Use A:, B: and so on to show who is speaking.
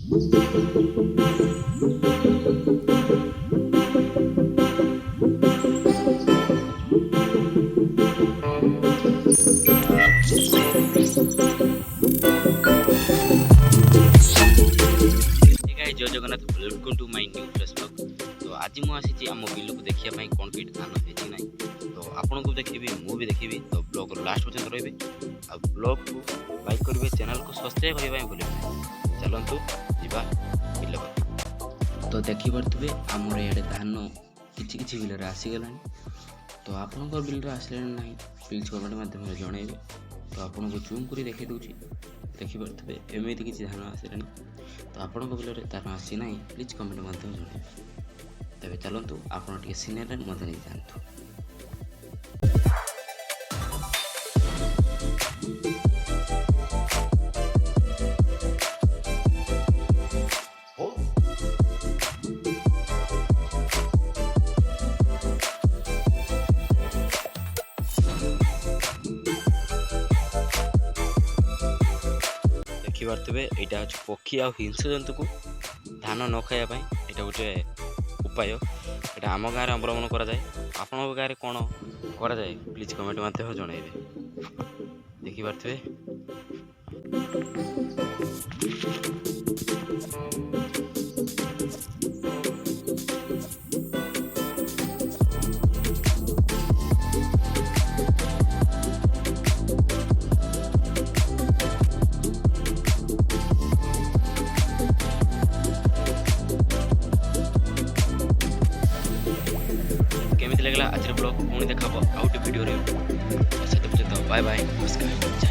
A: जय Jagannath welcome to my new fresh blog. तो आज मु आसी आम बिल को देखिया पाई कोन पीट धान हेची नाही। तो आपन को देखिबी मु भी देखिबी। तो ब्लॉग लास्ट पर्यंत रहबे आ ब्लॉग को लाइक करबे, चैनल को सब्सक्राइब करबा भूलिबे। चलंतु जिबा बिल को। तो देखि परतबे हमर याडे धान किछि किछि बिल रे आसी गलानी। तो आपन को बिल रे आसले नाही प्लीज कमेंट माध्यम रे जणाइबे। तो आपन को जूम करी देखि दोची देखि परतबे एमिति किछि धान आसिलानी। तो आपण बिल तार आसी ना प्लीज कमेंट माध्यम जन। तेरे चलतु आप सीनियर मत नहीं जातु। देखिपे यहाँ हूँ पक्षी आ हिंस जंतु को धान न खाया यहाँ गोटे उपाय। यहाँ आम गाँव में अवलम्बन कराए। आपण गाँव में कौन कराए प्लीज कमेंट माध्यम जनइबे। देखिपे केमिति लगला आज ब्लॉग पुणी देखा आउट वीडियो रे। बाय बाय, नमस्कार।